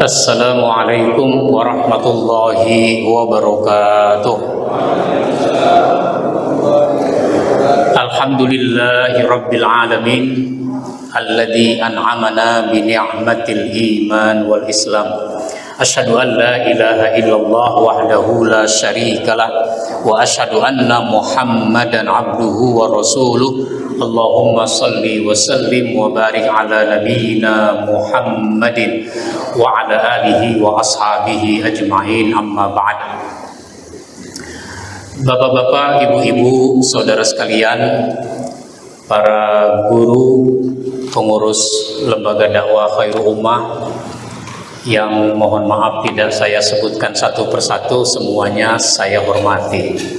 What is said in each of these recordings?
Assalamualaikum warahmatullahi wabarakatuh. Alhamdulillahi rabbil alamin alladzi an'amana bi ni'matil iman wal islam. Asyhadu an la ilaha illallah wahdahu la syarikalah wa asyhadu anna Muhammadan abduhu wa rasuluh. Allahumma salli wa sallim wa barik ala nabiyyina Muhammadin wa ala alihi wa ashabihi ajma'in, amma ba'd. Bapak-bapak, ibu-ibu, saudara sekalian, para guru, pengurus lembaga dakwah Khairul Ummah, yang mohon maaf tidak saya sebutkan satu persatu, semuanya saya hormati.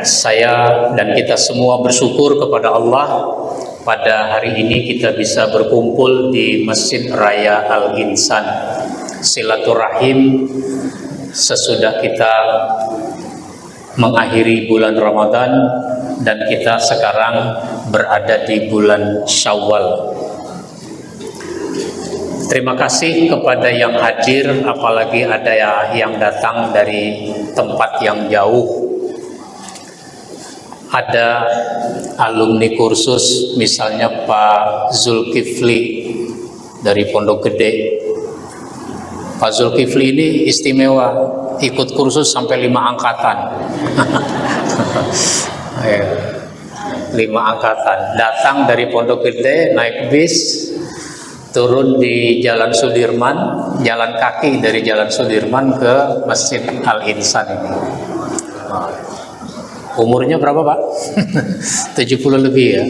Saya dan kita semua bersyukur kepada Allah pada hari ini kita bisa berkumpul di Masjid Raya Al-Insan, silaturahim sesudah kita mengakhiri bulan Ramadan dan kita sekarang berada di bulan Syawal. Terima kasih kepada yang hadir, apalagi ada yang datang dari tempat yang jauh. Ada alumni kursus, misalnya Pak Zulkifli dari Pondok Gede. Pak Zulkifli ini istimewa, ikut kursus sampai 5 angkatan. 5 angkatan, datang dari Pondok Gede, naik bis, turun di Jalan Sudirman, jalan kaki dari Jalan Sudirman ke Masjid Al-Insan ini. Umurnya berapa, Pak? 70 lebih ya.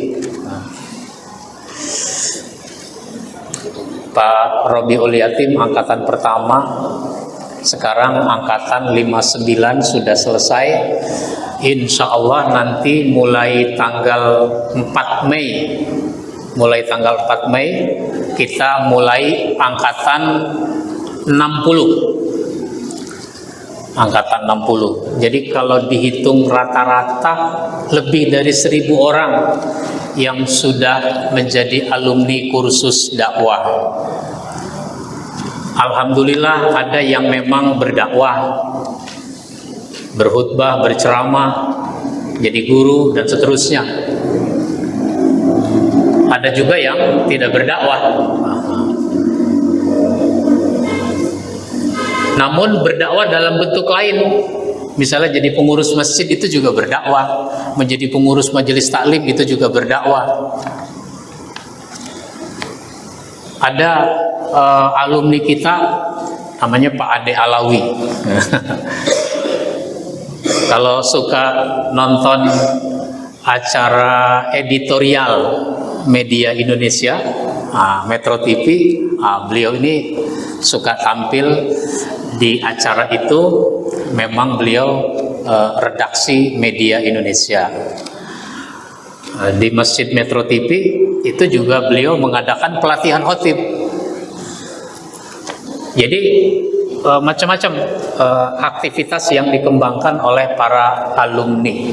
Pak Robiul Yatim angkatan pertama, sekarang angkatan 59 sudah selesai. Insya Allah nanti mulai tanggal 4 Mei, kita mulai angkatan 60. Angkatan 60. Jadi kalau dihitung rata-rata lebih dari 1.000 orang yang sudah menjadi alumni kursus dakwah. Alhamdulillah ada yang memang berdakwah, berkhutbah, berceramah, jadi guru dan seterusnya. Ada juga yang tidak berdakwah. Namun berdakwah dalam bentuk lain, misalnya jadi pengurus masjid itu juga berdakwah, menjadi pengurus majelis taklim itu juga berdakwah. Ada alumni kita namanya Pak Ade Alawi. Kalau suka nonton acara editorial media Indonesia, Metro TV, beliau ini suka tampil di acara itu. Memang beliau redaksi media Indonesia. Di Masjid Metro TV itu juga beliau mengadakan pelatihan khotib. Jadi macam-macam aktivitas yang dikembangkan oleh para alumni.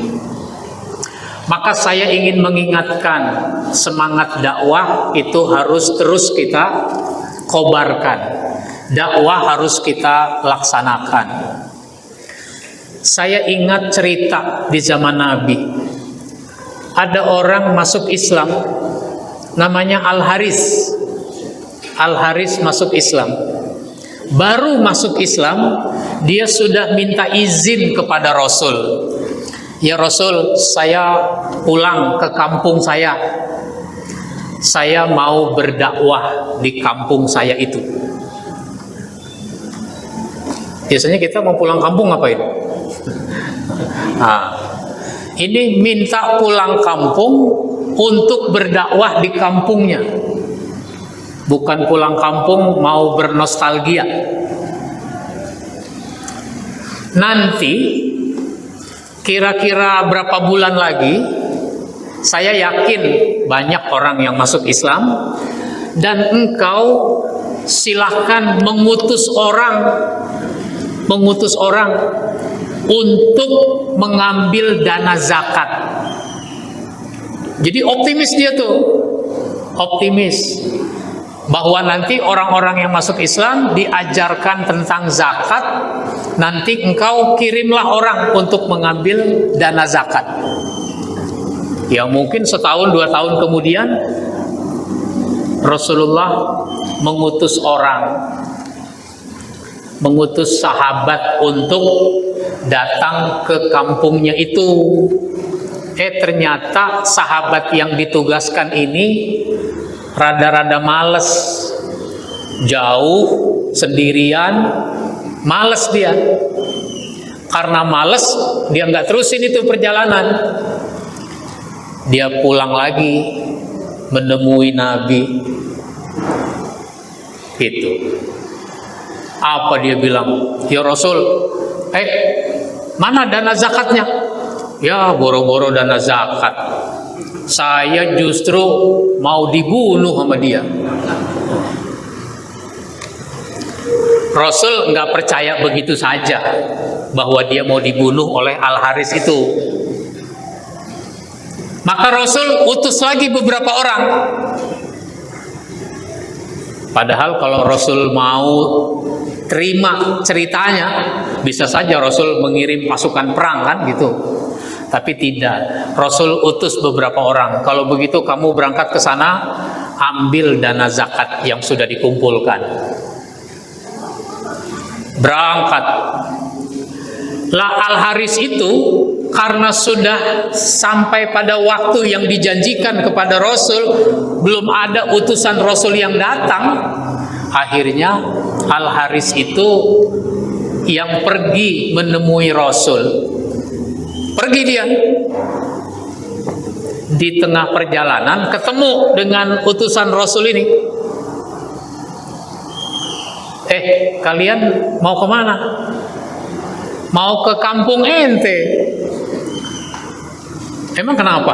Maka saya ingin mengingatkan, semangat dakwah itu harus terus kita kobarkan. Dakwah harus kita laksanakan. Saya ingat cerita di zaman Nabi. Ada orang masuk Islam, namanya Al-Haris. Al-Haris masuk Islam. Baru masuk Islam, dia sudah minta izin kepada Rasul. Ya Rasul, saya pulang ke kampung saya. Saya mau berdakwah di kampung saya itu. Biasanya kita mau pulang kampung ngapain? Ini minta pulang kampung untuk berdakwah di kampungnya. Bukan pulang kampung mau bernostalgia. Nanti kira-kira berapa bulan lagi, saya yakin banyak orang yang masuk Islam, dan engkau silahkan mengutus orang untuk mengambil dana zakat. Jadi optimis dia tuh, optimis. bahwa nanti orang-orang yang masuk Islam diajarkan tentang zakat, nanti engkau kirimlah orang untuk mengambil dana zakat. Ya mungkin setahun 2 tahun kemudian Rasulullah mengutus sahabat untuk datang ke kampungnya itu. Ternyata sahabat yang ditugaskan ini rada-rada males, jauh, sendirian, males dia. Karena males, dia nggak terusin itu perjalanan. Dia pulang lagi menemui Nabi. Itu. Apa dia bilang? Ya Rasul, mana dana zakatnya? Ya boro-boro dana zakat. Saya justru mau dibunuh sama dia. Rasul nggak percaya begitu saja bahwa dia mau dibunuh oleh Al-Haris itu. Maka Rasul utus lagi beberapa orang. Padahal kalau Rasul mau terima ceritanya, bisa saja Rasul mengirim pasukan perang kan gitu. Tapi tidak, Rasul utus beberapa orang. Kalau begitu kamu berangkat ke sana, ambil dana zakat yang sudah dikumpulkan. Berangkat. Lah Al-Haris itu karena sudah sampai pada waktu yang dijanjikan kepada Rasul, belum ada utusan Rasul yang datang. Akhirnya Al-Haris itu yang pergi menemui Rasul. Pergi dia. Di tengah perjalanan ketemu dengan utusan Rasul ini. Kalian mau kemana? Mau ke kampung ente. Emang kenapa?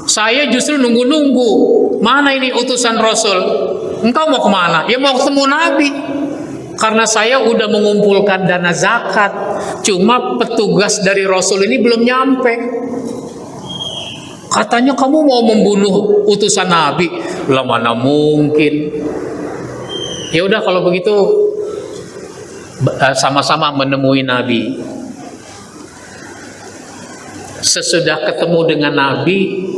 Saya justru nunggu-nunggu. Mana ini utusan Rasul? Engkau mau kemana? Ya mau ketemu Nabi. Karena saya udah mengumpulkan dana zakat. Cuma petugas dari Rasul ini belum nyampe. Katanya kamu mau membunuh utusan Nabi. Lah mana mungkin. Ya udah kalau begitu sama-sama menemui Nabi. Sesudah ketemu dengan Nabi,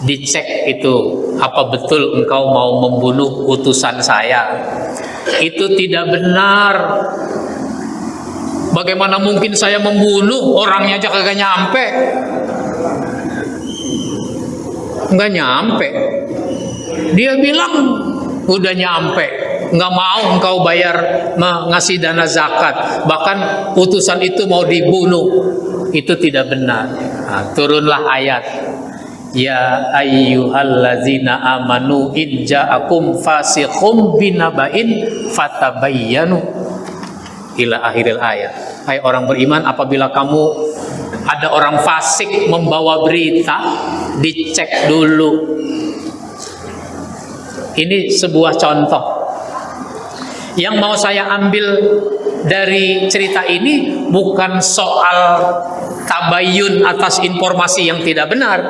dicek itu, apa betul engkau mau membunuh utusan saya? Itu tidak benar. Bagaimana mungkin saya membunuh, orangnya aja kagak nyampe. Enggak nyampe. Dia bilang udah nyampe, nggak mau engkau bayar ngasih dana zakat, bahkan utusan itu mau dibunuh. Itu tidak benar. Nah, turunlah ayat, ya ayyuhallazina amanu in ja'akum fasiqum binaba'in fatabayyanu, ila akhiril ayat. Hai orang beriman, apabila kamu ada orang fasik membawa berita, dicek dulu. Ini sebuah contoh. Yang mau saya ambil dari cerita ini bukan soal tabayun atas informasi yang tidak benar,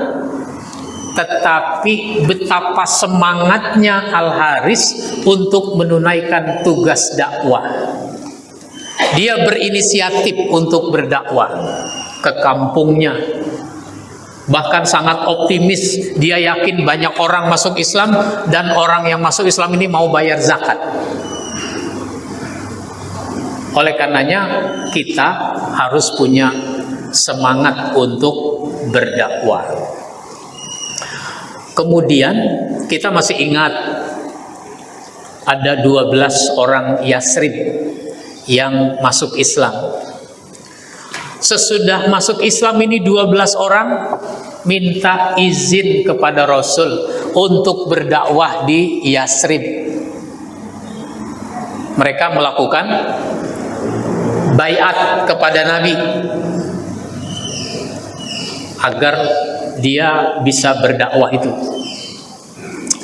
tetapi betapa semangatnya Al-Haris untuk menunaikan tugas dakwah. Dia berinisiatif untuk berdakwah ke kampungnya. Bahkan sangat optimis, dia yakin banyak orang masuk Islam dan orang yang masuk Islam ini mau bayar zakat. Oleh karenanya kita harus punya semangat untuk berdakwah. Kemudian kita masih ingat ada 12 orang Yasrib yang masuk Islam. Sesudah masuk Islam ini 12 orang minta izin kepada Rasul untuk berdakwah di Yasrib. Mereka melakukan baiat kepada Nabi agar dia bisa berdakwah itu.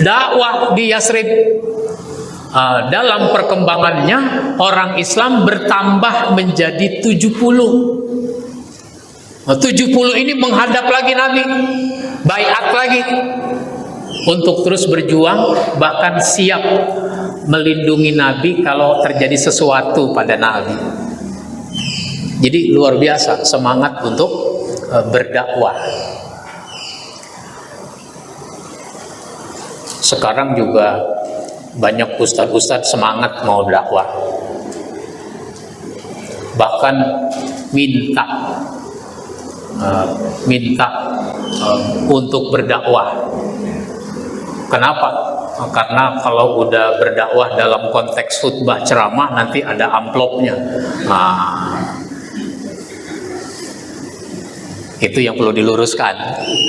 Dakwah di Yasrib, dalam perkembangannya orang Islam bertambah menjadi 70. 70 ini menghadap lagi Nabi, baiat lagi. untuk terus berjuang, bahkan siap melindungi Nabi kalau terjadi sesuatu pada Nabi. Jadi luar biasa semangat untuk berdakwah. Sekarang juga banyak ustadz-ustadz semangat mau dakwah, bahkan minta untuk berdakwah. Kenapa? Karena kalau udah berdakwah dalam konteks khutbah ceramah nanti ada amplopnya. Nah, itu yang perlu diluruskan.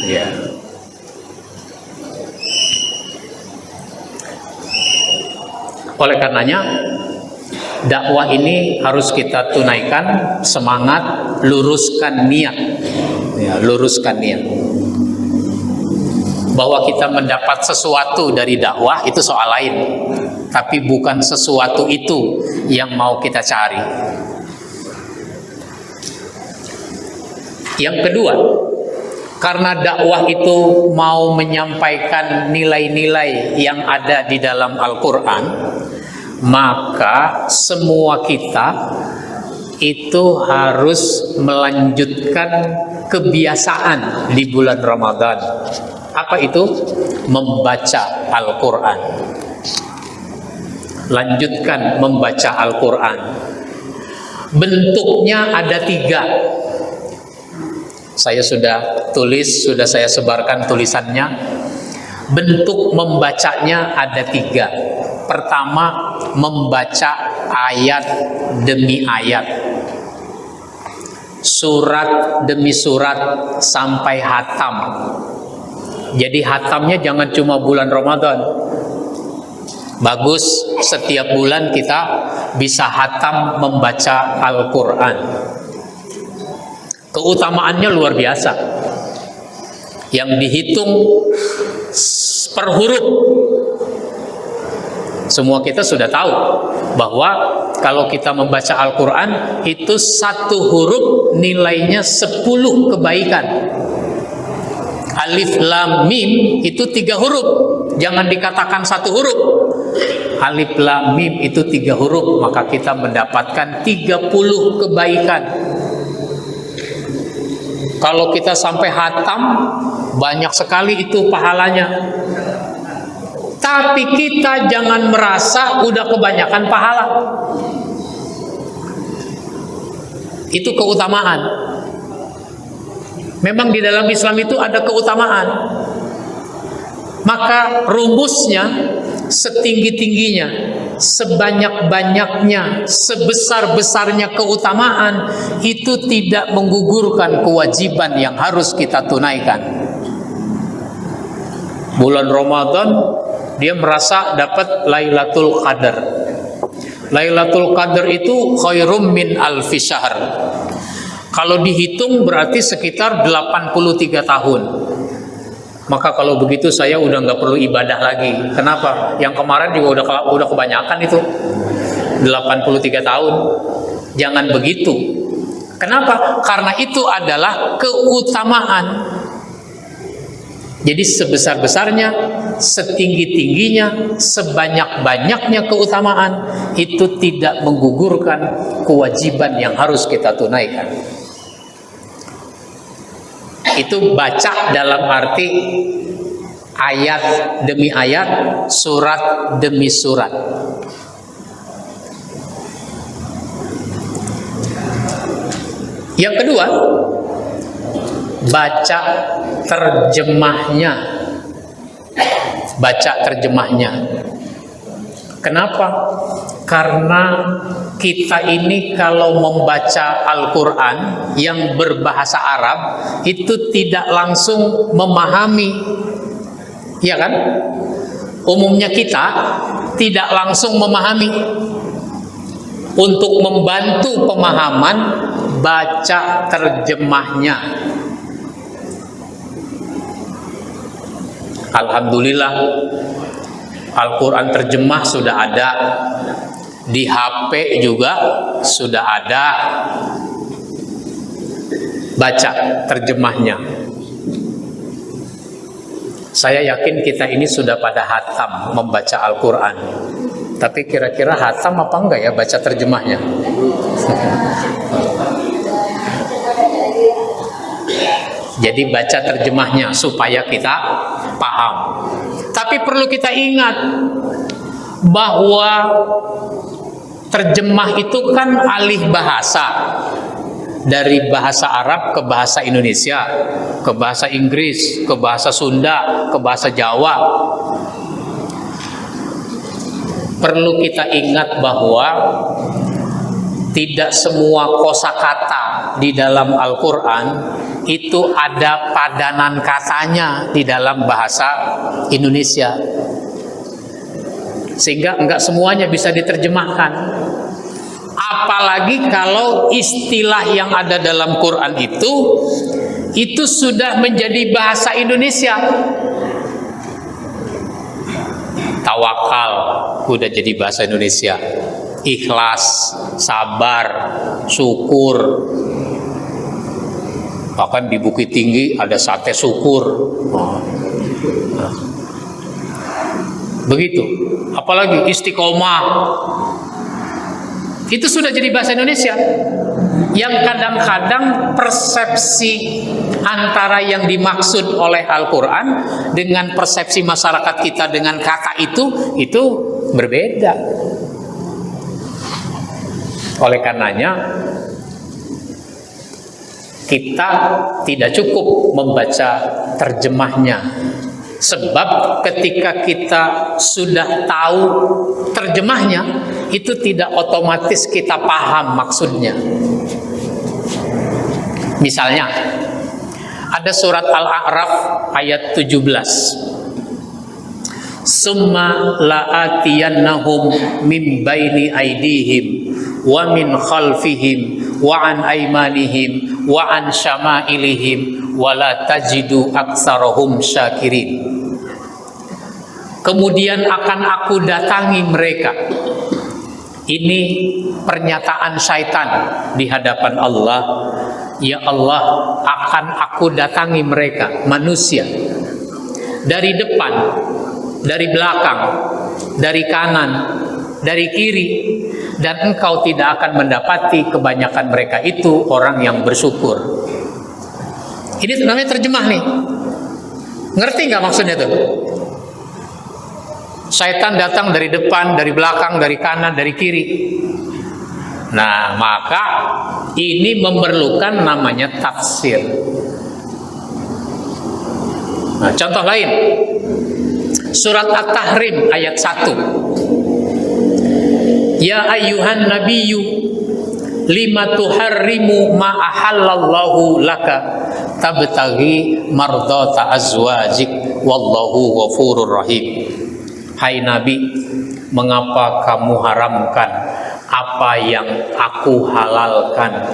Ya. Oleh karenanya dakwah ini harus kita tunaikan, semangat, luruskan niat. Ya, luruskan niat. Bahwa kita mendapat sesuatu dari dakwah itu soal lain, tapi bukan sesuatu itu yang mau kita cari. Yang kedua, karena dakwah itu mau menyampaikan nilai-nilai yang ada di dalam Al-Quran, maka semua kita itu harus melanjutkan kebiasaan di bulan Ramadan. Apa itu? Membaca Al-Quran. Lanjutkan membaca Al-Quran. Bentuknya ada 3. Saya sudah tulis, sudah saya sebarkan tulisannya. Bentuk membacanya ada 3. Pertama, membaca ayat demi ayat, surat demi surat sampai hatam. Jadi hatamnya jangan cuma bulan Ramadan. Bagus setiap bulan kita bisa hatam membaca Al-Quran. Keutamaannya luar biasa. Yang dihitung per huruf. Semua kita sudah tahu bahwa kalau kita membaca Al-Quran itu 1 huruf nilainya 10 kebaikan. Alif Lam Mim itu 3 huruf, jangan dikatakan 1 huruf. Alif Lam Mim itu 3 huruf, maka kita mendapatkan 30 kebaikan. Kalau kita sampai hatam, banyak sekali itu pahalanya. Tapi kita jangan merasa udah kebanyakan pahala. Itu keutamaan. Memang di dalam Islam itu ada keutamaan. Maka rumusnya setinggi-tingginya, sebanyak-banyaknya, sebesar-besarnya keutamaan itu tidak menggugurkan kewajiban yang harus kita tunaikan. Bulan Ramadan dia merasa dapat Lailatul Qadar. Lailatul Qadar itu khairum min alfi syahr. Kalau dihitung berarti sekitar 83 tahun. Maka kalau begitu saya udah nggak perlu ibadah lagi. Kenapa? Yang kemarin juga udah kebanyakan itu. 83 tahun. Jangan begitu. Kenapa? Karena itu adalah keutamaan. Jadi sebesar-besarnya, setinggi-tingginya, sebanyak-banyaknya keutamaan itu tidak menggugurkan kewajiban yang harus kita tunaikan. Itu baca dalam arti ayat demi ayat, surat demi surat. Yang kedua, baca terjemahnya. Baca terjemahnya. Kenapa? Karena kita ini kalau membaca Al-Quran yang berbahasa Arab itu tidak langsung memahami, ya kan? Umumnya kita tidak langsung memahami. Untuk membantu pemahaman, baca terjemahnya. Alhamdulillah, Al-Quran terjemah sudah ada, di HP juga sudah ada. Baca terjemahnya. Saya yakin kita ini sudah pada hatam membaca Al-Quran. Tapi kira-kira hatam apa enggak ya baca terjemahnya? Jadi baca terjemahnya supaya kita paham. Tapi perlu kita ingat bahwa terjemah itu kan alih bahasa. Dari bahasa Arab ke bahasa Indonesia, ke bahasa Inggris, ke bahasa Sunda, ke bahasa Jawa. Perlu kita ingat bahwa tidak semua kosakata di dalam Al-Quran itu ada padanan katanya di dalam bahasa Indonesia, sehingga enggak semuanya bisa diterjemahkan. Apalagi kalau istilah yang ada dalam Quran itu sudah menjadi bahasa Indonesia. Tawakal udah jadi bahasa Indonesia. Ikhlas, sabar, syukur. Bahkan di Bukit Tinggi ada sate syukur. Begitu. Apalagi istiqomah. Itu sudah jadi bahasa Indonesia. Yang kadang-kadang persepsi antara yang dimaksud oleh Al-Quran dengan persepsi masyarakat kita dengan kata itu berbeda. Oleh karenanya kita tidak cukup membaca terjemahnya, sebab ketika kita sudah tahu terjemahnya itu tidak otomatis kita paham maksudnya. Misalnya ada surat Al-A'raf ayat 17. Summa la'atiyannahum min baini aydihim wa min khalfihim wa an aymanihim wa an syama'ilihim wa la tajidu aktsarahum syakirin. Kemudian akan aku datangi mereka. Ini pernyataan syaitan di hadapan Allah. Ya Allah, akan aku datangi mereka, manusia, dari depan, dari belakang, dari kanan, dari kiri, dan engkau tidak akan mendapati kebanyakan mereka itu orang yang bersyukur. Ini namanya terjemah nih. Ngerti nggak maksudnya tuh? Syaitan datang dari depan, dari belakang, dari kanan, dari kiri. Nah, maka ini memerlukan namanya tafsir. Nah, contoh lain. Surat At-Tahrim ayat 1. Ya ayyuhan nabiyyu lima tuharrimu ma ahallallahu laka tabtaghi mardata azwajik wallahu ghafurur rahim. Hai Nabi, mengapa kamu haramkan apa yang aku halalkan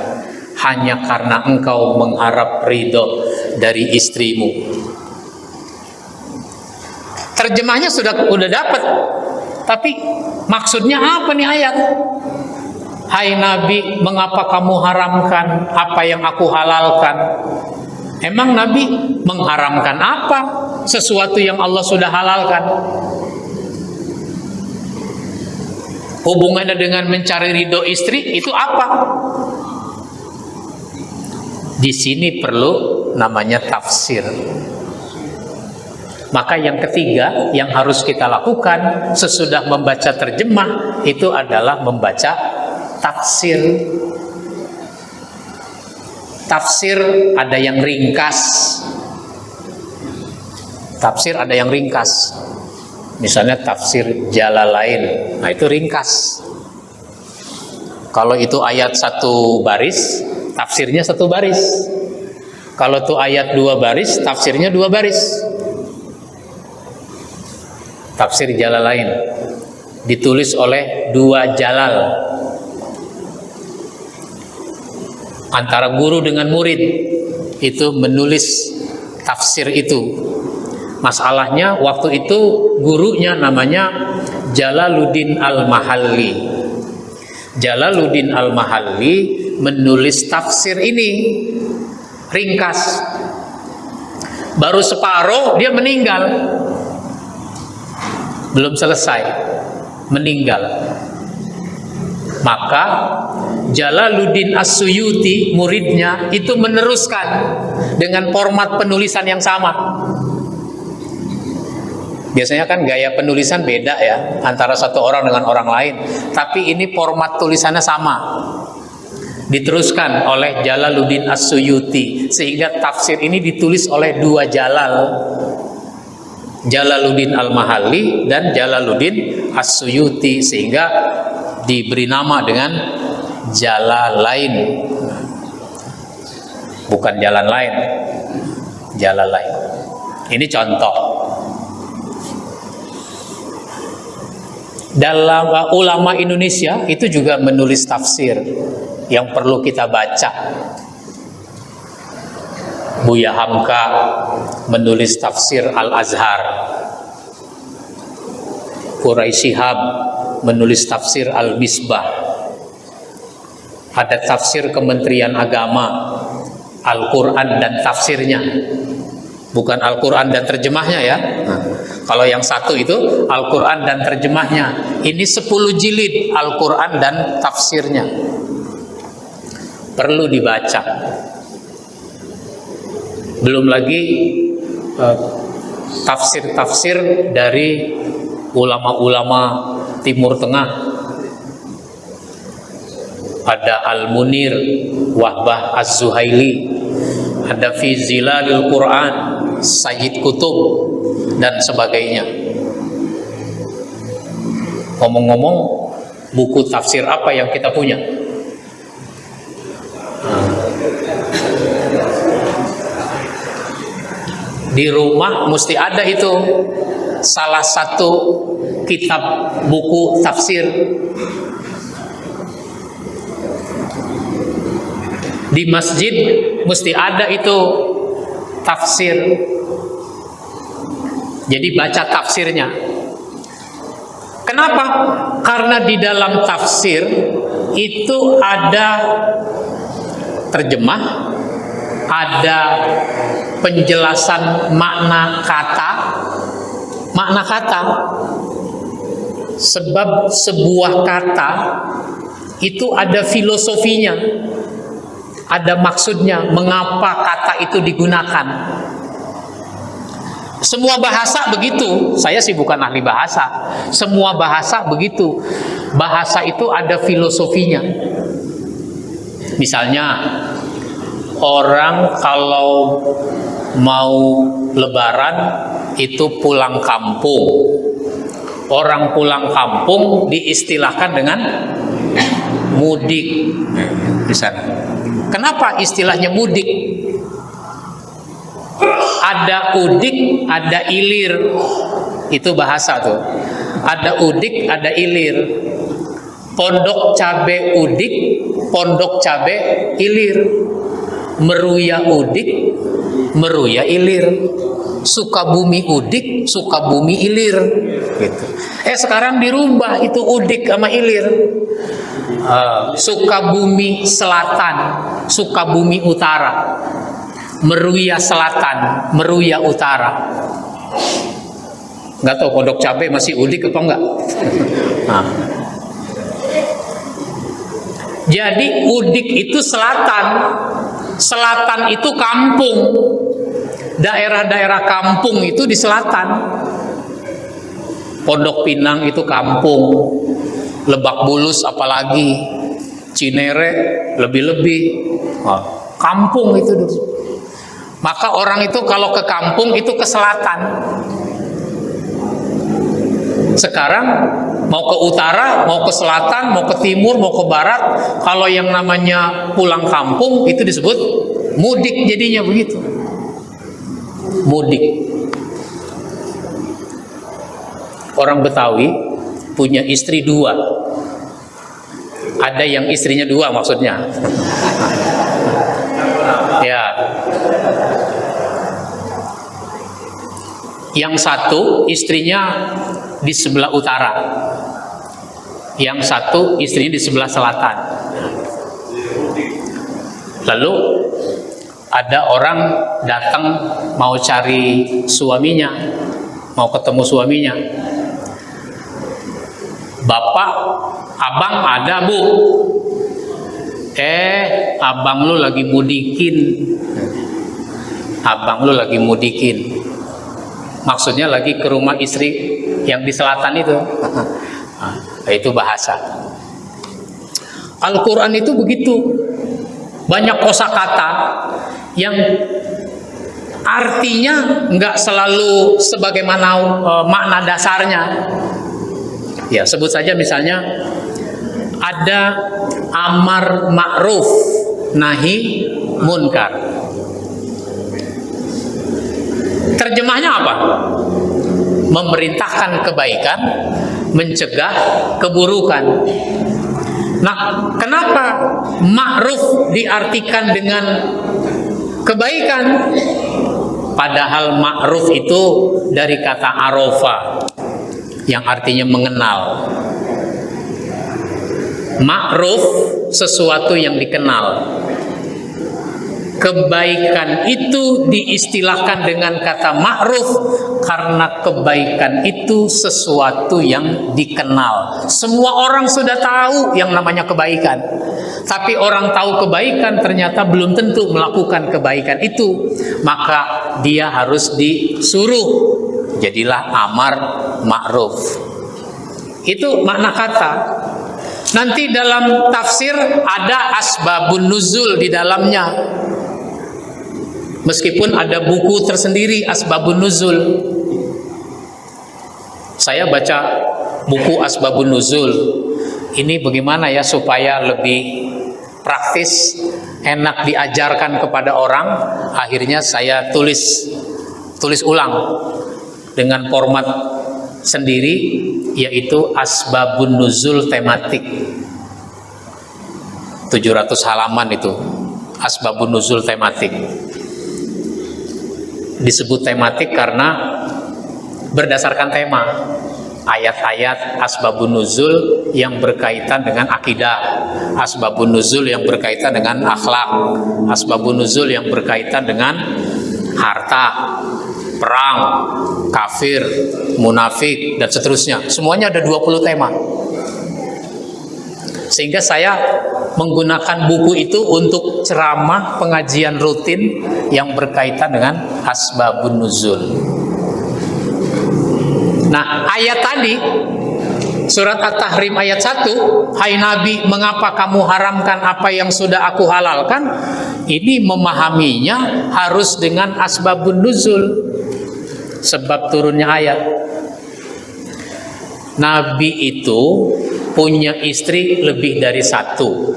hanya karena engkau mengharap ridho dari istrimu? Terjemahnya sudah dapat, tapi maksudnya apa nih ayat? Hai Nabi, mengapa kamu haramkan apa yang aku halalkan? Emang Nabi mengharamkan apa? Sesuatu yang Allah sudah halalkan. Hubungannya dengan mencari ridho istri itu apa? Di sini perlu namanya tafsir. Maka yang ketiga yang harus kita lakukan sesudah membaca terjemah itu adalah membaca tafsir. Tafsir ada yang ringkas. Tafsir ada yang ringkas. Misalnya tafsir Jalalain, nah itu ringkas. Kalau itu ayat satu baris, tafsirnya satu baris. Kalau itu ayat dua baris, tafsirnya dua baris. Tafsir Jalalain ditulis oleh dua jalal, antara guru dengan murid itu menulis tafsir itu. Masalahnya waktu itu gurunya namanya Jalaluddin Al-Mahalli. Jalaluddin Al-Mahalli menulis tafsir ini ringkas. Baru separuh dia meninggal. Belum selesai, meninggal. Maka Jalaluddin As-Suyuti, muridnya, itu meneruskan dengan format penulisan yang sama. Biasanya kan gaya penulisan beda ya antara satu orang dengan orang lain, tapi ini format tulisannya sama. Diteruskan oleh Jalaluddin As-Suyuti, sehingga tafsir ini ditulis oleh dua Jalal, Jalaluddin Al-Mahalli dan Jalaluddin As-Suyuti, sehingga diberi nama dengan Jalalain, bukan jalan lain, Jalalain. Ini contoh. Dalam ulama Indonesia itu juga menulis tafsir yang perlu kita baca. Buya Hamka menulis tafsir Al-Azhar, Quraisy Shihab menulis tafsir Al-Misbah. Ada tafsir Kementerian Agama, Al-Quran dan tafsirnya, bukan Al-Quran dan terjemahnya ya. Kalau yang satu itu Al-Quran dan terjemahnya, ini 10 jilid Al-Quran dan tafsirnya, perlu dibaca. Belum lagi tafsir-tafsir dari ulama-ulama Timur Tengah. Ada Al-Munir, Wahbah Az-Zuhaili, ada Fi Zilalil Quran, Sayyid Kutub, dan sebagainya. Ngomong-ngomong, buku tafsir apa yang kita punya? Di rumah mesti ada itu salah satu kitab buku tafsir. Di masjid mesti ada itu tafsir. Jadi baca tafsirnya. Kenapa? Karena di dalam tafsir itu ada terjemah, ada penjelasan makna kata. Makna kata, sebab sebuah kata itu ada filosofinya, ada maksudnya, mengapa kata itu digunakan. Semua bahasa begitu. Saya sih bukan ahli bahasa. Semua bahasa begitu. Bahasa itu ada filosofinya. Misalnya, orang kalau mau lebaran itu pulang kampung. Orang pulang kampung diistilahkan dengan mudik. Di sana. Kenapa istilahnya mudik? Ada udik, ada ilir. Itu bahasa tuh. Ada udik, ada ilir. Pondok cabe udik, pondok cabe ilir. Meruya udik, meruya ilir. Sukabumi udik, Sukabumi ilir. Gitu. Sekarang dirubah itu udik sama ilir. Sukabumi Selatan, Sukabumi Utara. Meruya Selatan, Meruya Utara. Nggak tahu pondok cabe masih udik apa enggak? Nah. Jadi udik itu selatan. Selatan itu kampung. Daerah-daerah kampung itu di selatan. Pondok Pinang itu kampung. Lebak Bulus apalagi. Cinere lebih-lebih. Kampung itu dulu. Maka orang itu kalau ke kampung itu ke selatan. Sekarang mau ke utara, mau ke selatan, mau ke timur, mau ke barat, kalau yang namanya pulang kampung itu disebut mudik, jadinya begitu. Mudik. Orang Betawi punya istri 2. Ada yang istrinya 2 maksudnya. Ya. Yang satu istrinya di sebelah utara, yang satu istrinya di sebelah selatan. Lalu Ada orang datang mau cari suaminya, mau ketemu suaminya. Bapak, abang ada bu. Abang lu lagi mudikin. Abang lu lagi mudikin. Maksudnya lagi ke rumah istri yang di selatan itu. Itu bahasa. Al-Quran itu begitu. Banyak kosakata yang artinya nggak selalu sebagaimana makna dasarnya. Ya, sebut saja misalnya ada amar ma'ruf nahi munkar. Terjemahnya apa? Memerintahkan kebaikan, mencegah keburukan. Nah, kenapa ma'ruf diartikan dengan kebaikan? Padahal ma'ruf itu dari kata arofa yang artinya mengenal. Ma'ruf sesuatu yang dikenal. Kebaikan itu diistilahkan dengan kata ma'ruf karena kebaikan itu sesuatu yang dikenal. Semua orang sudah tahu yang namanya kebaikan. Tapi orang tahu kebaikan ternyata belum tentu melakukan kebaikan itu. Maka dia harus disuruh. Jadilah amar ma'ruf. Itu makna kata. Nanti dalam tafsir ada asbabun nuzul di dalamnya. Meskipun ada buku tersendiri Asbabun Nuzul. Saya baca buku Asbabun Nuzul. Ini bagaimana ya supaya lebih praktis, enak diajarkan kepada orang. Akhirnya saya tulis ulang dengan format sendiri, yaitu Asbabun Nuzul tematik. 700 halaman itu Asbabun Nuzul tematik. Disebut tematik karena berdasarkan tema ayat-ayat asbabun nuzul yang berkaitan dengan akidah, asbabun nuzul yang berkaitan dengan akhlak, asbabun nuzul yang berkaitan dengan harta, perang, kafir, munafik, dan seterusnya. Semuanya ada 20 tema. Sehingga saya menggunakan buku itu untuk ceramah pengajian rutin yang berkaitan dengan asbabun nuzul. Nah, ayat tadi surat At-Tahrim ayat 1, hai Nabi, mengapa kamu haramkan apa yang sudah aku halalkan? Ini memahaminya harus dengan asbabun nuzul, sebab turunnya ayat. Nabi itu punya istri lebih dari satu.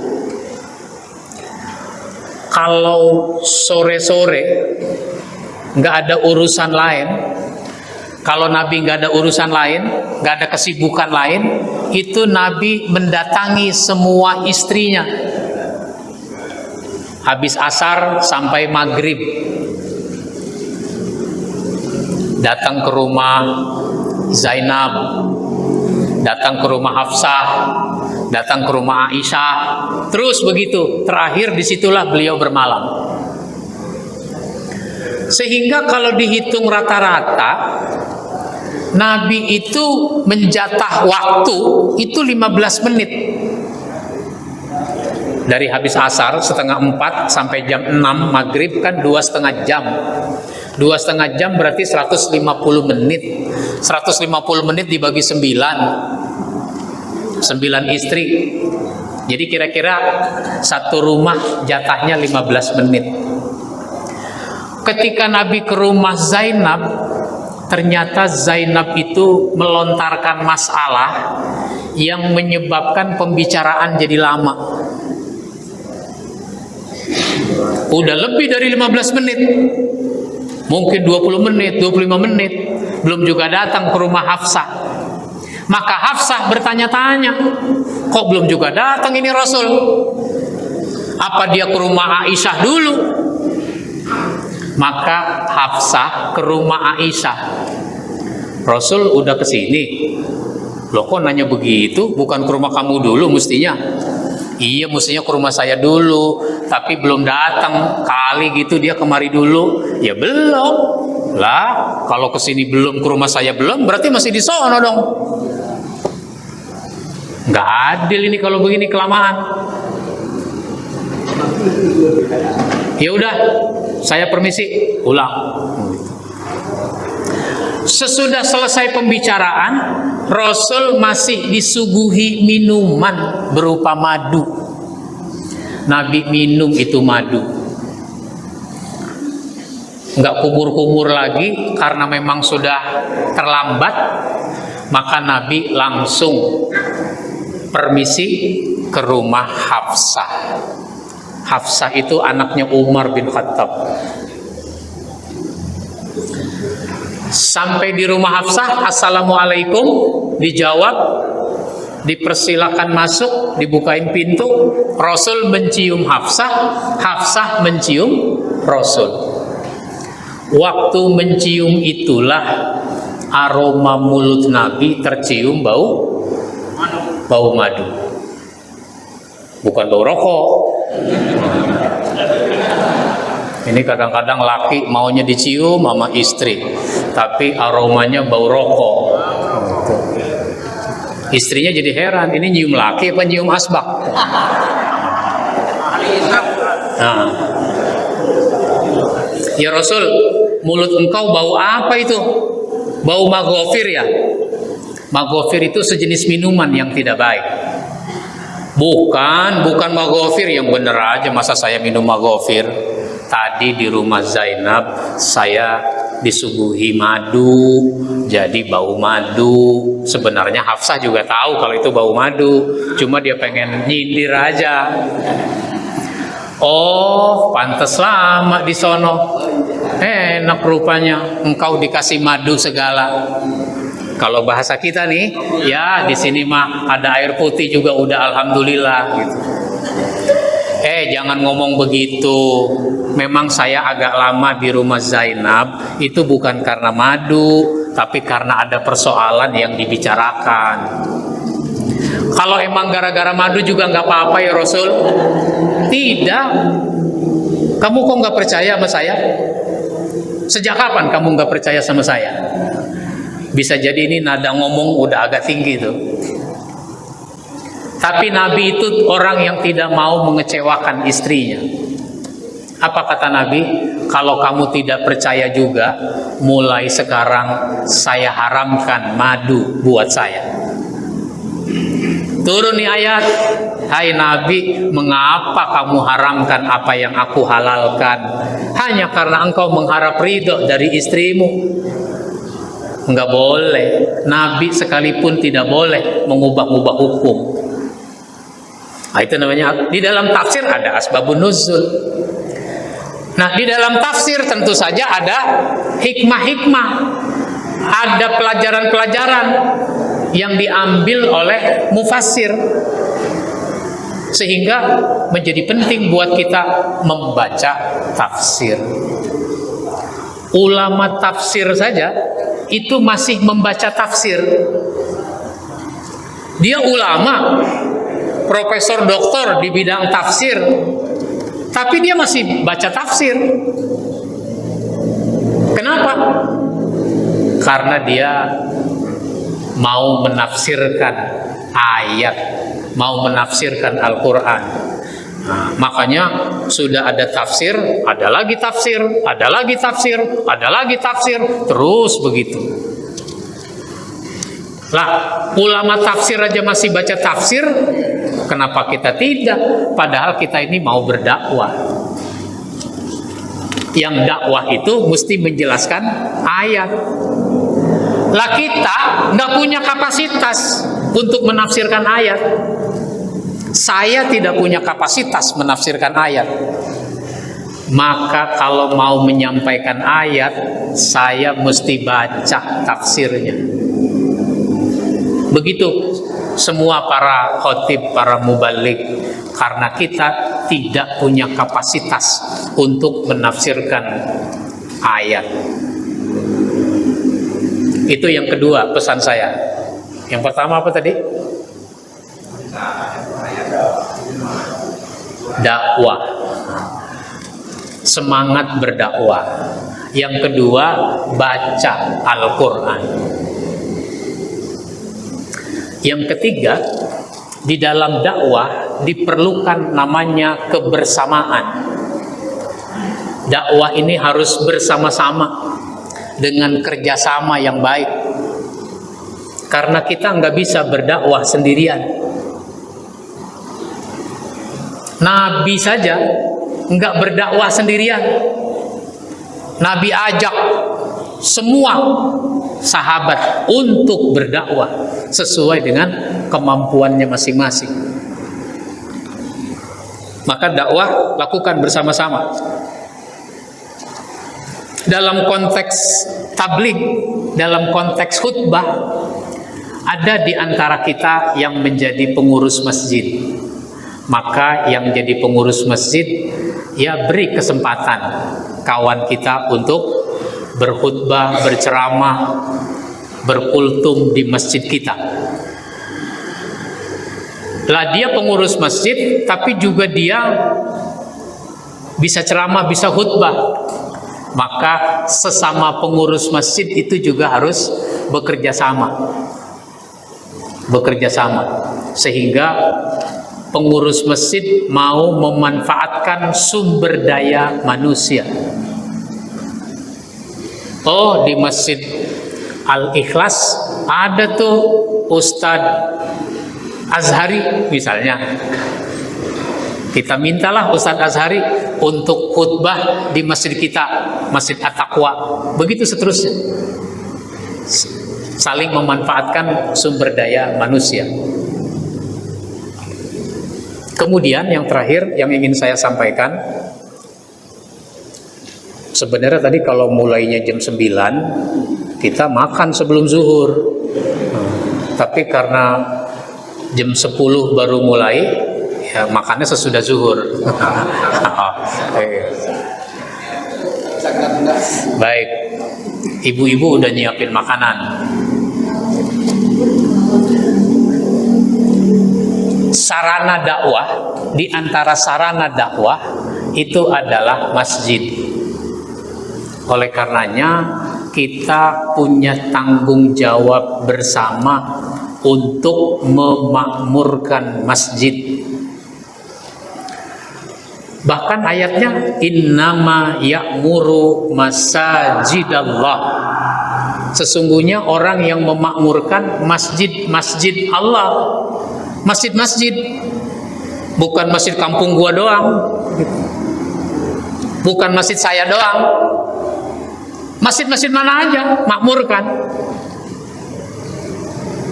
Kalau sore-sore nggak ada urusan lain, kalau Nabi nggak ada urusan lain, nggak ada kesibukan lain, itu Nabi mendatangi semua istrinya. Habis asar sampai maghrib, datang ke rumah Zainab, datang ke rumah Hafsah, datang ke rumah Aisyah, terus begitu. Terakhir disitulah beliau bermalam. Sehingga kalau dihitung rata-rata, Nabi itu menjatah waktu itu 15 menit. Dari habis asar setengah 4 sampai jam 6 maghrib kan 2,5 jam. 2,5 jam berarti 150 menit. 150 menit dibagi 9 istri. Jadi kira-kira satu rumah jatahnya 15 menit. Ketika Nabi ke rumah Zainab, ternyata Zainab itu melontarkan masalah yang menyebabkan pembicaraan jadi lama. Udah lebih dari 15 menit. Mungkin 20 menit, 25 menit. Belum juga datang ke rumah Hafsah. Maka Hafsah bertanya-tanya, kok belum juga datang ini Rasul? Apa dia ke rumah Aisyah dulu? Maka Hafsah ke rumah Aisyah. Rasul udah kesini. Loh kok nanya begitu? Bukan ke rumah kamu dulu mestinya? Iya, mestinya ke rumah saya dulu, tapi belum datang. Kali gitu dia kemari dulu. Ya belum. Lah, kalau kesini belum, ke rumah saya belum, berarti masih di sono dong. Nggak adil ini kalau begini kelamaan. Ya udah, saya permisi, pulang. Sesudah selesai pembicaraan, Rasul masih disuguhi minuman berupa madu. Nabi minum itu madu. Nggak kumur-kumur lagi karena memang sudah terlambat, maka Nabi langsung permisi ke rumah Hafsah. Hafsah itu anaknya Umar bin Khattab. Sampai di rumah Hafsah, assalamualaikum, dijawab, dipersilakan masuk, dibukain pintu. Rasul mencium Hafsah, Hafsah mencium Rasul. Waktu mencium itulah aroma mulut Nabi tercium bau madu, bukan bau rokok. Ini kadang-kadang laki maunya dicium sama istri, tapi aromanya bau rokok. Istrinya jadi heran, ini nyium laki apa nyium asbak? Nah. Ya Rasul, mulut engkau bau apa itu? Bau maghofir ya? Maghofir itu sejenis minuman yang tidak baik. Bukan maghofir yang bener aja, masa saya minum maghofir? Tadi di rumah Zainab saya disuguhi madu, jadi bau madu. Sebenarnya Hafsah juga tahu kalau itu bau madu, cuma dia pengen nyindir aja. Oh, pantes lama di sono. Enak rupanya, engkau dikasih madu segala. Kalau bahasa kita nih, ya di sini mah ada air putih juga udah alhamdulillah gitu. Jangan ngomong begitu. Memang saya agak lama di rumah Zainab itu bukan karena madu, tapi karena ada persoalan yang dibicarakan. Kalau emang gara-gara madu juga nggak apa-apa ya Rasul. Tidak. Kamu kok nggak percaya sama saya? Sejak kapan kamu nggak percaya sama saya? Bisa jadi ini nada ngomong udah agak tinggi tuh. Tapi Nabi itu orang yang tidak mau mengecewakan istrinya. Apa kata Nabi? Kalau kamu tidak percaya juga, mulai sekarang saya haramkan madu buat saya. Turun nih ayat. Hai Nabi, mengapa kamu haramkan apa yang aku halalkan? Hanya karena engkau mengharap ridho dari istrimu. Enggak boleh. Nabi sekalipun tidak boleh mengubah-ubah hukum. Nah, itu namanya, di dalam tafsir ada asbabun nuzul. Nah, di dalam tafsir tentu saja ada hikmah-hikmah, ada pelajaran-pelajaran yang diambil oleh mufassir, sehingga menjadi penting buat kita membaca tafsir. Ulama tafsir saja itu masih membaca tafsir. Dia ulama, profesor doktor di bidang tafsir, tapi dia masih baca tafsir. Kenapa? Karena dia mau menafsirkan ayat, mau menafsirkan Al-Quran. Nah, makanya sudah ada tafsir, ada lagi tafsir, ada lagi tafsir, ada lagi tafsir, terus begitu. Lah, ulama tafsir aja masih baca tafsir, kenapa kita tidak? Padahal kita ini mau berdakwah. Yang dakwah itu mesti menjelaskan ayat. Lah kita nggak punya kapasitas untuk menafsirkan ayat. Saya tidak punya kapasitas menafsirkan ayat. Maka kalau mau menyampaikan ayat, saya mesti baca tafsirnya. Begitu semua para khotib, para mubalik, karena kita tidak punya kapasitas untuk menafsirkan ayat. Itu yang kedua pesan saya. Yang pertama apa tadi? dakwah, semangat berdakwah. Yang kedua, baca Al-Quran. Yang ketiga, di dalam dakwah diperlukan namanya kebersamaan. Dakwah ini harus bersama-sama dengan kerjasama yang baik. Karena kita nggak bisa berdakwah sendirian. Nabi saja nggak berdakwah sendirian. Nabi ajak semua sahabat untuk berdakwah sesuai dengan kemampuannya masing-masing. Maka dakwah lakukan bersama-sama. Dalam konteks tabligh, dalam konteks khutbah, ada di antara kita yang menjadi pengurus masjid. Maka yang jadi pengurus masjid, ya beri kesempatan kawan kita untuk berkhutbah, berceramah, berkultum di masjid kita. Lah dia pengurus masjid, tapi juga dia bisa ceramah, bisa khutbah. Maka sesama pengurus masjid itu juga harus bekerja sama. Bekerja sama. Sehingga pengurus masjid mau memanfaatkan sumber daya manusia. Oh, di Masjid Al-Ikhlas ada tuh Ustadz Azhari misalnya. Kita mintalah Ustadz Azhari untuk khutbah di masjid kita, Masjid At-Taqwa. Begitu seterusnya. Saling memanfaatkan sumber daya manusia. Kemudian yang terakhir yang ingin saya sampaikan, sebenarnya tadi kalau mulainya jam 9, kita makan sebelum zuhur. Tapi karena jam 10 baru mulai, ya makannya sesudah zuhur. Baik, ibu-ibu udah nyiapin makanan. Sarana dakwah, di antara sarana dakwah itu adalah masjid. Oleh karenanya kita punya tanggung jawab bersama untuk memakmurkan masjid. Bahkan ayatnya innama ya'muru masajidallah. Sesungguhnya orang yang memakmurkan masjid-masjid Allah. Masjid-masjid, bukan masjid kampung gua doang, bukan masjid saya doang, masjid-masjid mana aja makmurkan,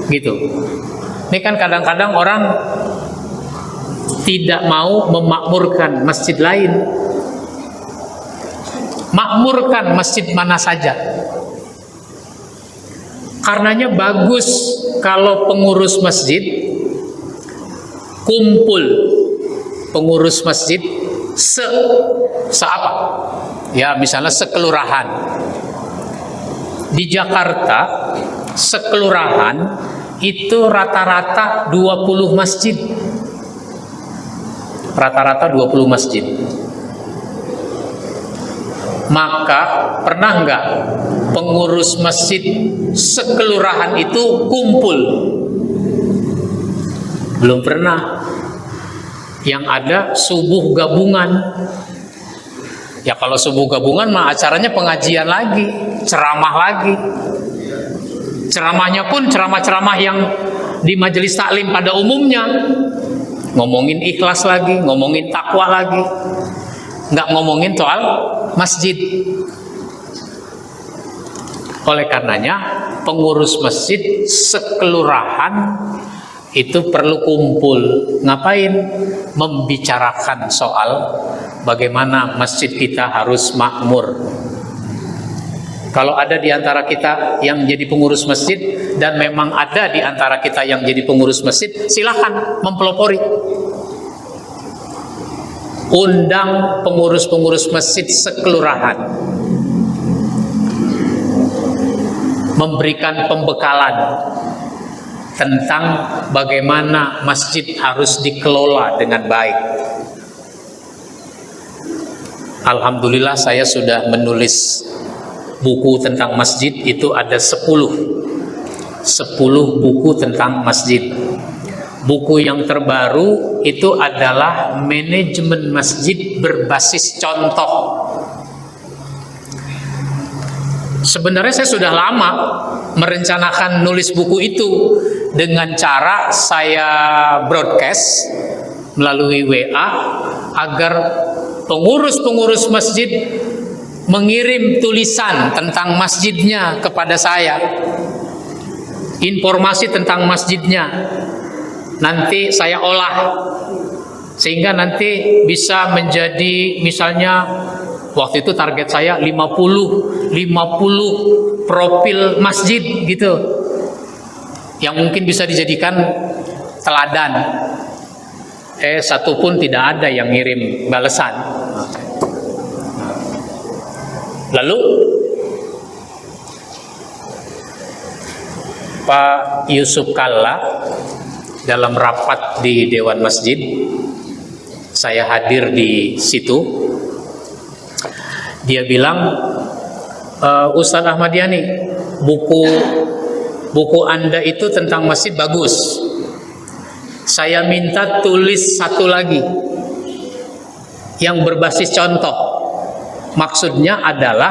gitu. Ini kan kadang-kadang orang tidak mau memakmurkan masjid lain. Makmurkan masjid mana saja. Karenanya bagus kalau pengurus masjid kumpul, pengurus masjid apa? Ya misalnya sekelurahan. Di Jakarta sekelurahan itu rata-rata 20 masjid. Rata-rata 20 masjid. Maka pernah nggak pengurus masjid sekelurahan itu kumpul? Belum pernah. Yang ada subuh gabungan. Ya kalau subuh gabungan mah acaranya pengajian lagi, ceramah lagi. Ceramahnya pun ceramah-ceramah yang di majelis taklim pada umumnya. Ngomongin ikhlas lagi, ngomongin takwa lagi. Nggak ngomongin soal masjid. Oleh karenanya pengurus masjid sekelurahan itu perlu kumpul. Ngapain? Membicarakan soal bagaimana masjid kita harus makmur. Kalau ada di antara kita yang jadi pengurus masjid, dan memang ada di antara kita yang jadi pengurus masjid, silakan mempelopori. Undang pengurus-pengurus masjid sekelurahan. Memberikan pembekalan tentang bagaimana masjid harus dikelola dengan baik. Alhamdulillah saya sudah menulis buku tentang masjid, itu ada 10 buku tentang masjid. Buku yang terbaru itu adalah manajemen masjid berbasis contoh. Sebenarnya saya sudah lama merencanakan nulis buku itu dengan cara saya broadcast melalui WA agar pengurus-pengurus masjid mengirim tulisan tentang masjidnya kepada saya, informasi tentang masjidnya. Nanti saya olah sehingga nanti bisa menjadi, misalnya waktu itu target saya 50 profil masjid gitu, yang mungkin bisa dijadikan teladan. Satu pun tidak ada yang ngirim balasan. Lalu Pak Yusuf Kalla dalam rapat di Dewan Masjid, saya hadir di situ. Dia bilang, Ustadz Ahmad Yani, buku Anda itu tentang masjid bagus. Saya minta tulis satu lagi yang berbasis contoh. Maksudnya adalah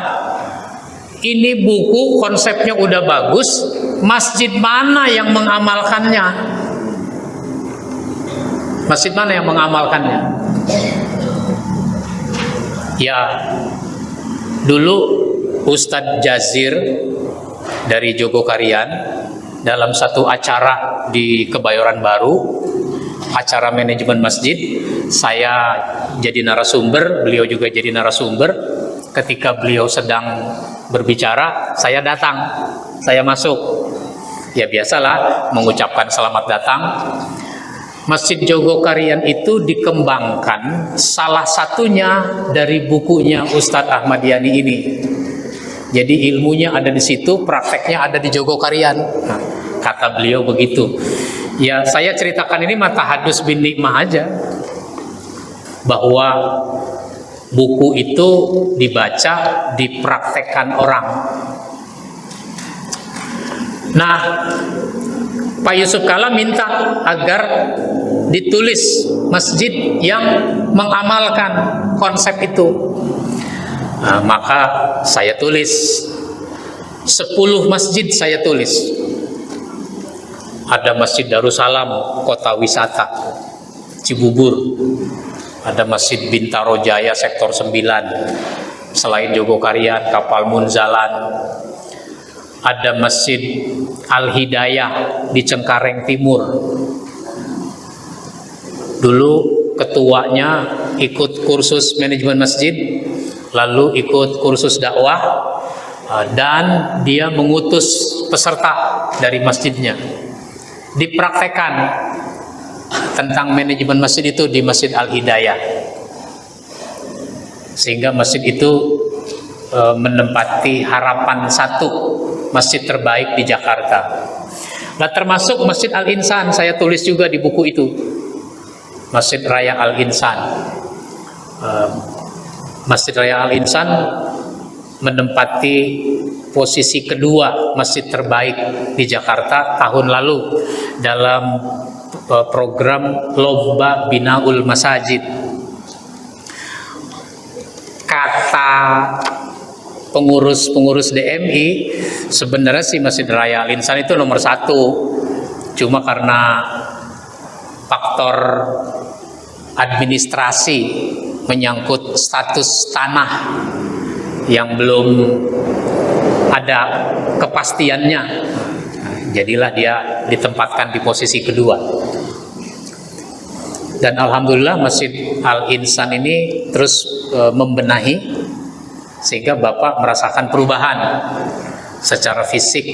ini buku konsepnya udah bagus, masjid mana yang mengamalkannya? Masjid mana yang mengamalkannya? Ya, dulu Ustadz Jazir dari Jogokarian dalam satu acara di Kebayoran Baru, acara manajemen masjid, saya jadi narasumber, beliau juga jadi narasumber. Ketika beliau sedang berbicara, saya datang, saya masuk. Ya biasalah, mengucapkan selamat datang. Masjid Jogokarian itu dikembangkan salah satunya dari bukunya Ustadz Ahmad Yani ini. Jadi ilmunya ada di situ, prakteknya ada di Jogokarian. Nah, kata beliau begitu. Ya saya ceritakan ini matahadus bin nikmah aja, bahwa buku itu dibaca, dipraktekkan orang. Nah, Pak Yusuf Kalla minta agar ditulis masjid yang mengamalkan konsep itu. Nah, maka saya tulis 10 masjid, saya tulis. Ada Masjid Darussalam, kota wisata Cibubur. Ada Masjid Bintaro Jaya, sektor 9. Selain Jogokarian, Kapal Munzalan. Ada Masjid Al-Hidayah di Cengkareng Timur. Dulu ketuanya ikut kursus manajemen masjid, lalu ikut kursus dakwah, dan dia mengutus peserta dari masjidnya. Dipraktekan tentang manajemen masjid itu di Masjid Al-Hidayah, sehingga masjid itu menempati harapan 1 masjid terbaik di Jakarta. Nah, termasuk Masjid Al-Insan, saya tulis juga di buku itu, Masjid Raya Al-Insan. Masjid Raya Al-Insan menempati posisi kedua masjid terbaik di Jakarta tahun lalu dalam program Lomba Binaul Masajid. Kata pengurus DMI, sebenarnya sih Masjid Raya Al-Insan itu nomor 1, cuma karena faktor administrasi menyangkut status tanah yang belum ada kepastiannya, jadilah dia ditempatkan di posisi kedua. Dan alhamdulillah Masjid Al-Insan ini terus membenahi, sehingga Bapak merasakan perubahan secara fisik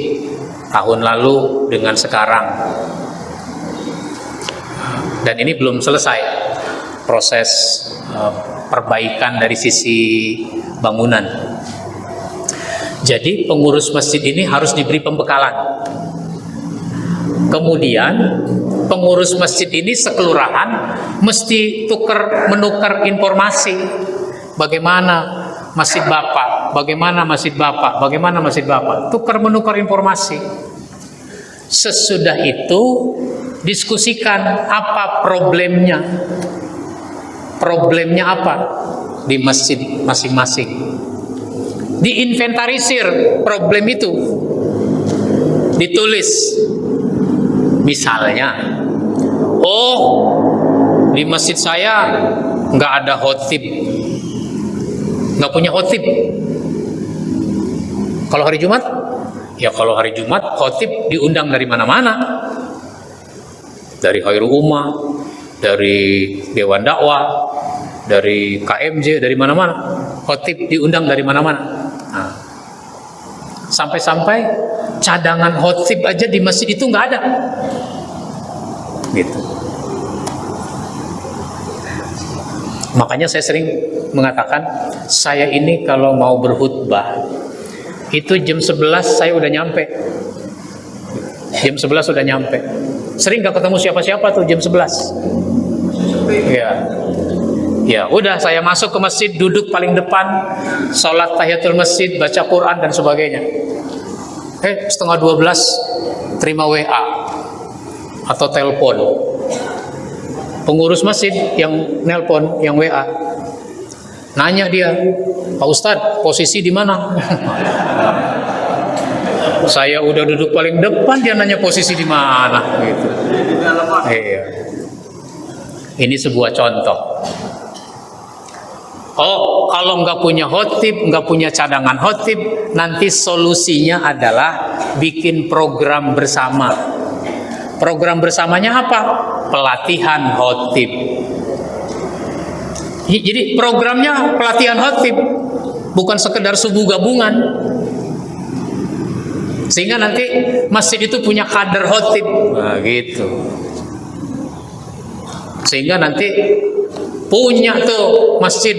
tahun lalu dengan sekarang. Dan ini belum selesai proses perbaikan dari sisi bangunan. Jadi pengurus masjid ini harus diberi pembekalan. Kemudian pengurus masjid ini sekelurahan mesti menukar informasi. bagaimana masjid Bapak, bagaimana masjid Bapak, bagaimana masjid Bapak. Tukar menukar informasi. Sesudah itu diskusikan apa problemnya. Problemnya apa di masjid masing-masing. Diinventarisir problem itu. Ditulis. Misalnya, oh, di masjid saya nggak ada khotib, nggak punya khotib. Kalau hari Jumat, ya kalau hari Jumat khotib diundang dari mana-mana, dari Khairul Ummah, dari Dewan Dakwah, dari KMJ, dari mana-mana. Khotib diundang dari mana-mana. Nah, sampai-sampai cadangan khotib aja di masjid itu nggak ada. Gitu. Makanya saya sering mengatakan, saya ini kalau mau berkhutbah itu jam 11 saya udah nyampe. Jam 11 udah nyampe. Sering gak ketemu siapa-siapa tuh jam 11. Ya. Ya, udah saya masuk ke masjid, duduk paling depan, sholat tahiyatul masjid, baca Quran dan sebagainya. Setengah 12 terima WA atau telepon. Pengurus masjid yang nelpon, yang WA. Nanya dia, Pak Ustadz, posisi di mana? Saya udah duduk paling depan, dia nanya posisi di mana, gitu. Iya. Ini sebuah contoh. Oh, kalau nggak punya khotib, nggak punya cadangan khotib, nanti solusinya adalah bikin program bersama. Program bersamanya apa? Pelatihan khotib. Jadi programnya pelatihan khotib, bukan sekedar subuh gabungan. Sehingga nanti masjid itu punya kader khotib. Nah, gitu. Sehingga nanti punya tuh masjid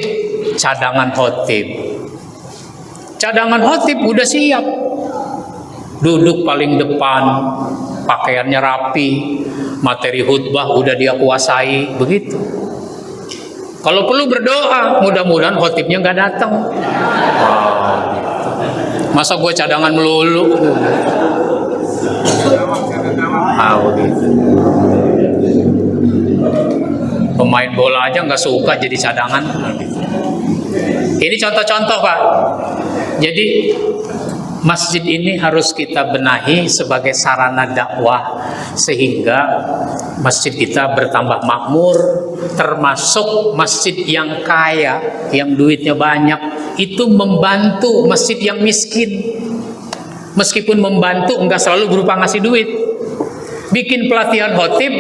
cadangan khotib. Cadangan khotib udah siap. Duduk paling depan, pakaiannya rapi, materi khutbah udah dia kuasai, begitu. Kalau perlu berdoa, mudah-mudahan khotibnya nggak datang. Masa gue cadangan melulu? Begitu. Pemain bola aja nggak suka jadi cadangan. Ini contoh-contoh, Pak. Jadi masjid ini harus kita benahi sebagai sarana dakwah sehingga masjid kita bertambah makmur, termasuk masjid yang kaya, yang duitnya banyak, itu membantu masjid yang miskin. Meskipun membantu enggak selalu berupa ngasih duit. Bikin pelatihan khotib,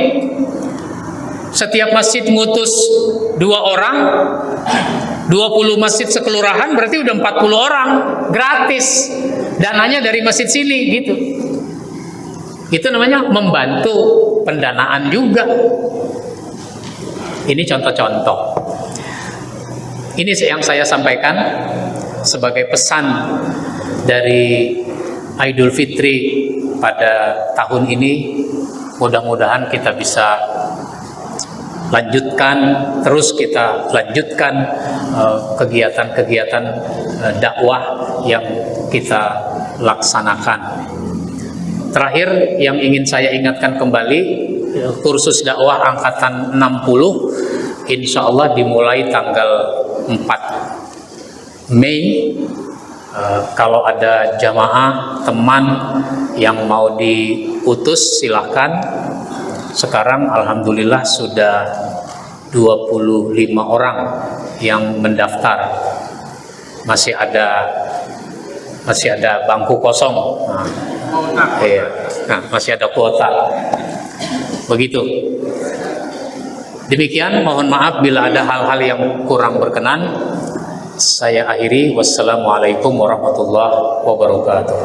setiap masjid ngutus 2 orang, 20 masjid sekelurahan, berarti udah 40 orang, gratis. Dananya dari masjid sini, gitu. Itu namanya membantu pendanaan juga. Ini contoh-contoh. Ini yang saya sampaikan sebagai pesan dari Idul Fitri pada tahun ini. Mudah-mudahan kita bisa lanjutkan, terus kita lanjutkan kegiatan-kegiatan dakwah yang kita laksanakan. Terakhir yang ingin saya ingatkan kembali, kursus dakwah angkatan 60 insya Allah dimulai tanggal 4 Mei. Kalau ada jamaah teman yang mau diutus silahkan. Sekarang alhamdulillah sudah 25 orang yang mendaftar. Masih ada bangku kosong. Masih ada kuota. Begitu. Demikian, mohon maaf bila ada hal-hal yang kurang berkenan. Saya akhiri. Wassalamualaikum warahmatullahi wabarakatuh.